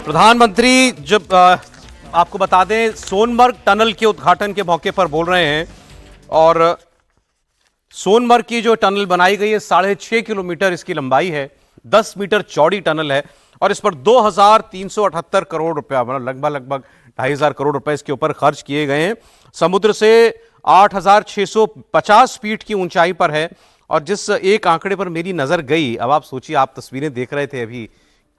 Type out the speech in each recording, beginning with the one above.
प्रधानमंत्री जब आपको बता दें सोनमर्ग टनल के उद्घाटन के मौके पर बोल रहे हैं और सोनमर्ग की जो टनल बनाई गई है 6.5 किलोमीटर इसकी लंबाई है, 10 मीटर चौड़ी टनल है और इस पर 2378 करोड़ रुपया मतलब लगभग 2,500 करोड़ रुपए इसके ऊपर खर्च किए गए हैं। समुद्र से 8,650 फीट की ऊंचाई पर है और जिस एक आंकड़े पर मेरी नजर गई, अब आप सोचिए, आप तस्वीरें देख रहे थे अभी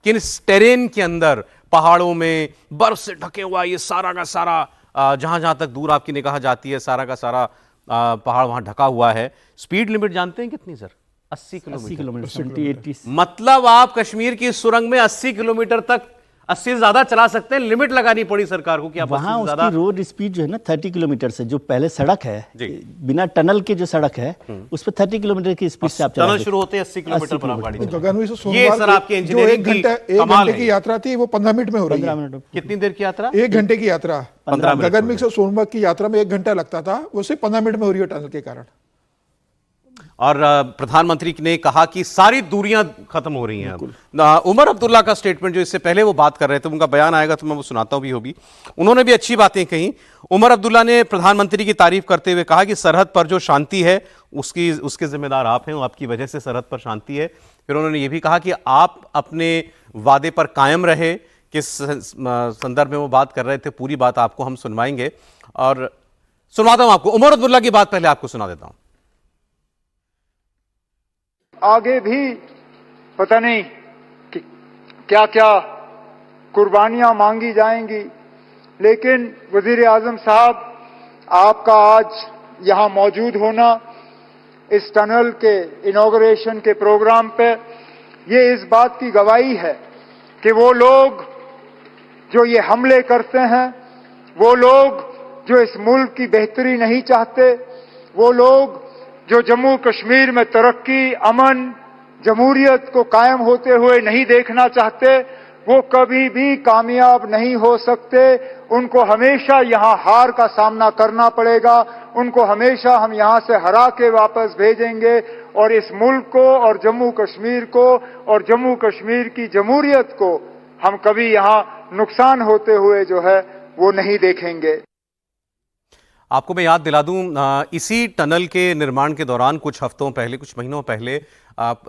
कि इस टेरेन के अंदर पहाड़ों में बर्फ से ढके हुआ ये सारा का सारा जहां जहां तक दूर आपकी निगाह जाती है सारा का सारा पहाड़ वहां ढका हुआ है। स्पीड लिमिट जानते हैं कितनी सर? 80 किलोमीटर। मतलब आप कश्मीर की सुरंग में 80 किलोमीटर तक 80 से ज्यादा चला सकते हैं। लिमिट लगानी पड़ी सरकार को कि आप वहाँ उसकी रोड स्पीड जो है ना 30 किलोमीटर से, जो पहले सड़क है बिना टनल के जो सड़क है उस पर 30 किलोमीटर की स्पीड से आप चला। टनल शुरू होते हैं 80 किलोमीटर पर आप गाड़ी गगनवी से ये सर आपकी इंजीनियरिंग एक घंटे की यात्रा थी वो 15 मिनट में हो रही है। कितनी देर की यात्रा? 1 घंटे की यात्रा। गगनवी से सोनमर्ग की यात्रा में 1 घंटा लगता था, वो सिर्फ 15 मिनट में हो रही है टनल के कारण। और प्रधानमंत्री ने कहा कि सारी दूरियां खत्म हो रही हैं अब। उमर अब्दुल्ला का स्टेटमेंट जो इससे पहले वो बात कर रहे थे, उनका बयान आएगा तो मैं वो सुनाता हूं भी होगी। उन्होंने भी अच्छी बातें कही। उमर अब्दुल्ला ने प्रधानमंत्री की तारीफ करते हुए कहा कि सरहद पर जो शांति है उसके जिम्मेदार आप हैं, आपकी वजह से सरहद पर शांति है। फिर उन्होंने ये भी कहा कि आप अपने वादे पर कायम रहे। किस संदर्भ में वो बात कर रहे थे पूरी बात आपको हम सुनवाएंगे और सुनवाता हूं आपको। उमर अब्दुल्ला की बात पहले आपको सुना देता हूं। आगे भी पता नहीं कि क्या क्या कुर्बानियां मांगी जाएंगी, लेकिन वजीर आजम साहब, आपका आज यहां मौजूद होना इस टनल के इनॉग्रेशन के प्रोग्राम पे ये इस बात की गवाही है कि वो लोग जो ये हमले करते हैं, वो लोग जो इस मुल्क की बेहतरी नहीं चाहते, वो लोग जो जम्मू कश्मीर में तरक्की, अमन, जमहूरियत को कायम होते हुए नहीं देखना चाहते, वो कभी भी कामयाब नहीं हो सकते। उनको हमेशा यहां हार का सामना करना पड़ेगा। उनको हमेशा हम यहां से हरा के वापस भेजेंगे और इस मुल्क को और जम्मू कश्मीर को और जम्मू कश्मीर की जमहूरियत को हम कभी यहां नुकसान होते हुए जो है वो नहीं देखेंगे। आपको मैं याद दिला दूं, इसी टनल के निर्माण के दौरान कुछ हफ्तों पहले, कुछ महीनों पहले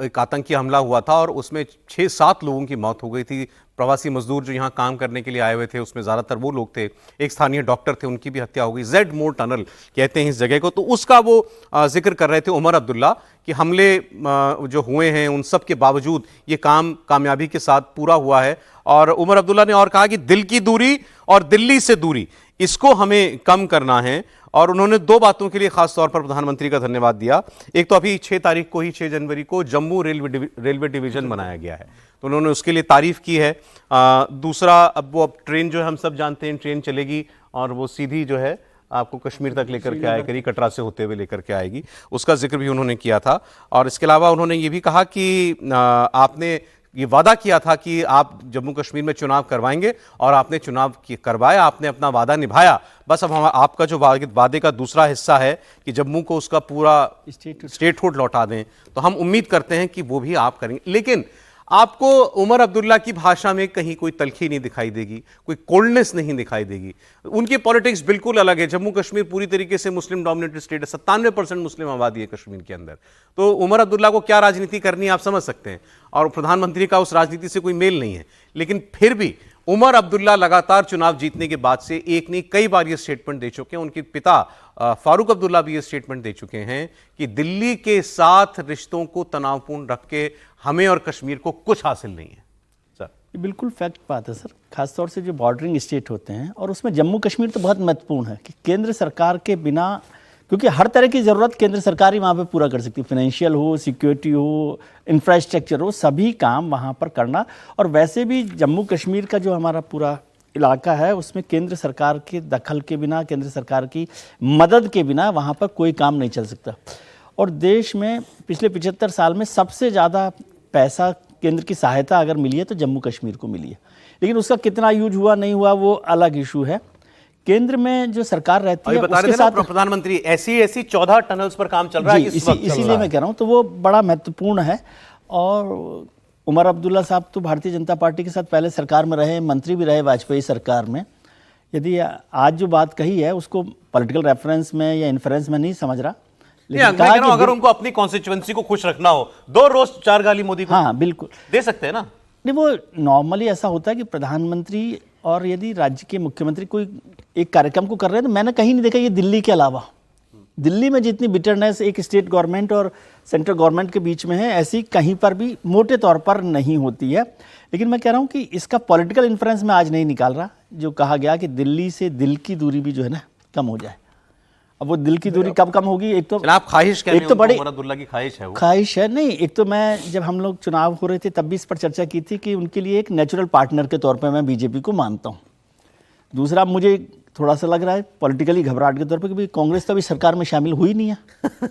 एक आतंकी हमला हुआ था और उसमें 6-7 लोगों की मौत हो गई थी। प्रवासी मजदूर जो यहाँ काम करने के लिए आए हुए थे उसमें ज़्यादातर वो लोग थे। एक स्थानीय डॉक्टर थे, उनकी भी हत्या हो गई। जेड मोड़ टनल कहते हैं इस जगह को। तो उसका वो जिक्र कर रहे थे उमर अब्दुल्ला कि हमले जो हुए हैं उन सब के बावजूद ये काम कामयाबी के साथ पूरा हुआ है। और उमर अब्दुल्ला ने और कहा कि दिल की दूरी और दिल्ली से दूरी इसको हमें कम करना है। और उन्होंने 2 बातों के लिए खास तौर पर प्रधानमंत्री का धन्यवाद दिया। एक तो अभी 6 तारीख को ही 6 जनवरी को जम्मू रेलवे डिवीजन बनाया गया है, तो उन्होंने उसके लिए तारीफ की है। दूसरा, अब ट्रेन जो है हम सब जानते हैं ट्रेन चलेगी और वो सीधी जो है आपको कश्मीर तक लेकर के आया करी, कटरा से होते हुए लेकर के आएगी, उसका जिक्र भी उन्होंने किया था। और इसके अलावा उन्होंने ये भी कहा कि आपने ये वादा किया था कि आप जम्मू कश्मीर में चुनाव करवाएंगे और आपने चुनाव करवाया, आपने अपना वादा निभाया। बस अब आपका जो वादे का दूसरा हिस्सा है कि जम्मू को उसका पूरा स्टेटहुड लौटा दें, तो हम उम्मीद करते हैं कि वो भी आप करेंगे। लेकिन आपको उमर अब्दुल्ला की भाषा में कहीं कोई तलखी नहीं दिखाई देगी, कोई कोल्डनेस नहीं दिखाई देगी। उनकी पॉलिटिक्स बिल्कुल अलग है। जम्मू कश्मीर पूरी तरीके से मुस्लिम डोमिनेटेड स्टेट है, 97% मुस्लिम आबादी है कश्मीर के अंदर। तो उमर अब्दुल्ला को क्या राजनीति करनी है आप समझ सकते हैं, और प्रधानमंत्री का उस राजनीति से कोई मेल नहीं है। लेकिन फिर भी उमर अब्दुल्ला लगातार चुनाव जीतने के बाद से एक नहीं कई बार ये स्टेटमेंट दे चुके हैं। उनके पिता फारूक अब्दुल्ला भी ये स्टेटमेंट दे चुके हैं कि दिल्ली के साथ रिश्तों को तनावपूर्ण रख के हमें और कश्मीर को कुछ हासिल नहीं है। सर, ये बिल्कुल फैक्ट बात है सर, खासतौर से जो बॉर्डरिंग स्टेट होते हैं और उसमें जम्मू कश्मीर तो बहुत महत्वपूर्ण है कि केंद्र सरकार के बिना, क्योंकि हर तरह की ज़रूरत केंद्र सरकार ही वहाँ पे पूरा कर सकती है, फाइनेंशियल हो, सिक्योरिटी हो, इंफ्रास्ट्रक्चर हो, सभी काम वहाँ पर करना। और वैसे भी जम्मू कश्मीर का जो हमारा पूरा इलाका है उसमें केंद्र सरकार के दखल के बिना, केंद्र सरकार की मदद के बिना वहाँ पर कोई काम नहीं चल सकता। और देश में पिछले 75 साल में सबसे ज़्यादा पैसा केंद्र की सहायता अगर मिली है तो जम्मू कश्मीर को मिली है, लेकिन उसका कितना यूज हुआ नहीं हुआ वो अलग इशू है। केंद्र में जो सरकार रहती है उसके साथ प्रधानमंत्री ऐसी 14 टनल्स पर काम चल रहा है इसीलिए मैं कह रहा हूँ, तो वो बड़ा महत्वपूर्ण है। और उमर अब्दुल्ला साहब तो भारतीय जनता पार्टी के साथ पहले सरकार में रहे, मंत्री भी रहे वाजपेयी सरकार में। यदि आज जो बात कही है उसको पॉलिटिकल रेफरेंस में या इन्फ्रेंस में नहीं समझ रहा, लेकिन कहा कि अगर उनको अपनी कॉन्स्टिट्यूएंसी को खुश रखना हो, 2 रोज 4 गाली मोदी को हाँ बिल्कुल दे सकते हैं ना। नहीं, वो नॉर्मली ऐसा होता है कि प्रधानमंत्री और यदि राज्य के मुख्यमंत्री कोई एक कार्यक्रम को कर रहे हैं, तो मैंने कहीं नहीं देखा ये दिल्ली के अलावा, दिल्ली में जितनी बिटरनेस एक स्टेट गवर्नमेंट और सेंट्रल गवर्नमेंट के बीच में है, ऐसी कहीं पर भी मोटे तौर पर नहीं होती है। लेकिन मैं कह रहा हूँ कि इसका पॉलिटिकल इन्फ्लुएंस मैं आज नहीं निकाल रहा। जो कहा गया कि दिल्ली से दिल की दूरी भी जो है ना कम हो जाए, अब वो दिल की दूरी कब कम होगी? एक तो आप ख्वाहिश कह रहे एक तो बड़ी उमर अब्दुल्ला की ख्वाहिश है, वो ख्वाहिश है नहीं। एक तो मैं जब हम लोग चुनाव हो रहे थे तब भी इस पर चर्चा की थी कि उनके लिए एक नेचुरल पार्टनर के तौर पर मैं बीजेपी को मानता हूँ। दूसरा, मुझे थोड़ा सा लग रहा है पॉलिटिकली घबराहट के तौर पर कि कांग्रेस तो अभी सरकार में शामिल हुई नहीं है।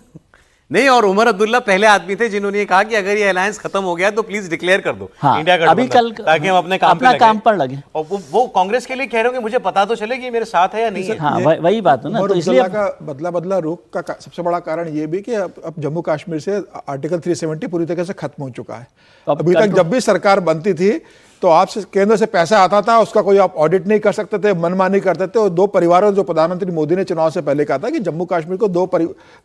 नहीं, और उमर अब्दुल्ला पहले आदमी थे जिन्होंने ये कहा कि अगर ये अलायंस खत्म हो गया तो प्लीज डिक्लेयर कर दो हाँ, इंडिया अभी गठबंधन, कल ताकि हम अपने काम पर लगे। और वो कांग्रेस के लिए कह रहे होंगे मुझे पता तो चले कि मेरे साथ है या नहीं है। हाँ, वही बात है ना। उमर तो इसलिए अब्दुल्ला का बदला रुख का सबसे बड़ा कारण ये भी कि अब जम्मू कश्मीर से आर्टिकल 370 पूरी तरह से खत्म हो चुका है। अभी तक जब भी सरकार बनती थी तो आपसे केंद्र से पैसा आता था, उसका कोई आप ऑडिट नहीं कर सकते थे, मनमानी करते थे। और 2 परिवारों, जो प्रधानमंत्री मोदी ने चुनाव से पहले कहा था कि जम्मू कश्मीर को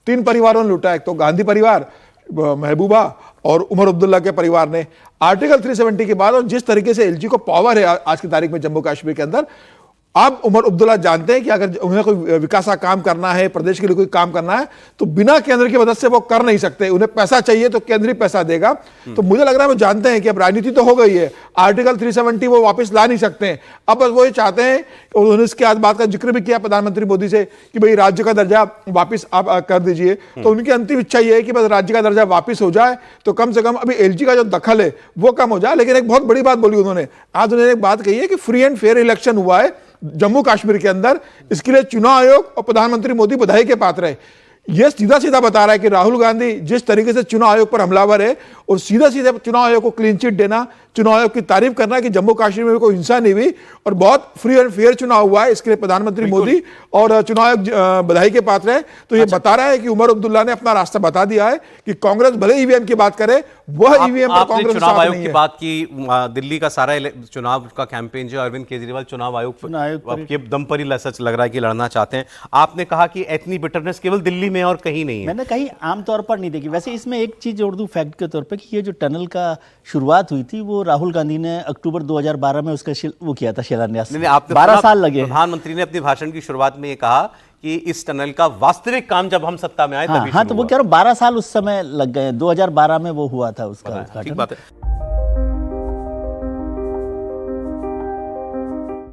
3 परिवारों ने लूटा, एक तो गांधी परिवार, महबूबा और उमर अब्दुल्ला के परिवार ने। आर्टिकल 370 के बाद और जिस तरीके से एलजी को पावर है आज की तारीख में जम्मू कश्मीर के अंदर, अब उमर अब्दुल्ला जानते हैं कि अगर उन्हें कोई विकास का काम करना है, प्रदेश के लिए कोई काम करना है, तो बिना केंद्र की मदद से वो कर नहीं सकते। उन्हें पैसा चाहिए तो केंद्र ही पैसा देगा। तो मुझे लग रहा है वो जानते हैं कि अब राजनीति तो हो गई है, आर्टिकल 370 वो वापस ला नहीं सकते हैं। अब बस वो ये चाहते हैं, उन्होंने इसके आज बात का जिक्र भी किया प्रधानमंत्री मोदी से कि भाई राज्य का दर्जा वापिस आप कर दीजिए। तो उनकी अंतिम इच्छा ये है कि बस राज्य का दर्जा वापिस हो जाए, तो कम से कम अभी एलजी का जो दखल है वो कम हो जाए। लेकिन एक बहुत बड़ी बात बोली उन्होंने, आज उन्होंने एक बात कही है कि फ्री एंड फेयर इलेक्शन हुआ है जम्मू कश्मीर के अंदर, इसके लिए चुनाव आयोग और प्रधानमंत्री मोदी बधाई के पात्र है। यह सीधा सीधा बता रहा है कि राहुल गांधी जिस तरीके से चुनाव आयोग पर हमलावर है, और सीधा सीधा चुनाव आयोग को क्लीन चिट देना, चुनाव आयोग की तारीफ करना कि जम्मू कश्मीर में कोई हिंसा नहीं हुई और बहुत फ्री एंड फेयर चुनाव हुआ है, इसके लिए प्रधानमंत्री मोदी और चुनाव आयोग बधाई के पात्र है। तो ये बता रहा है कि उमर अब्दुल्ला ने अपना रास्ता बता दिया है कि कांग्रेस भले ईवीएम की बात करे, वह ईवीएम पर कांग्रेस चुनाव आयोग की बात की, दिल्ली का सारा चुनाव का कैंपेन जो अरविंद केजरीवाल चुनाव आयोग के दम पर ही सच लग रहा है कि लड़ना चाहते हैं। आपने कहा कि इतनी बिटरनेस केवल दिल्ली में और कहीं नहीं है। मैंने कहीं आमतौर पर नहीं देखी। वैसे इसमें एक चीज जोड़ दूं फैक्ट के तौर पे कि ये जो टनल का शुरुआत हुई थी वो राहुल गांधी ने अक्टूबर 2012 में उसका वो किया था शिलान्यास। 12 साल लगे। प्रधानमंत्री ने अपने भाषण की शुरुआत में ये कहा कि इस टनल का वास्तविक काम जब हम सत्ता में आए तभी हाँ, तो वो कह रहा हूं 12 साल उस समय लग गए। 2012 में वो हुआ था उसका। ठीक बात है।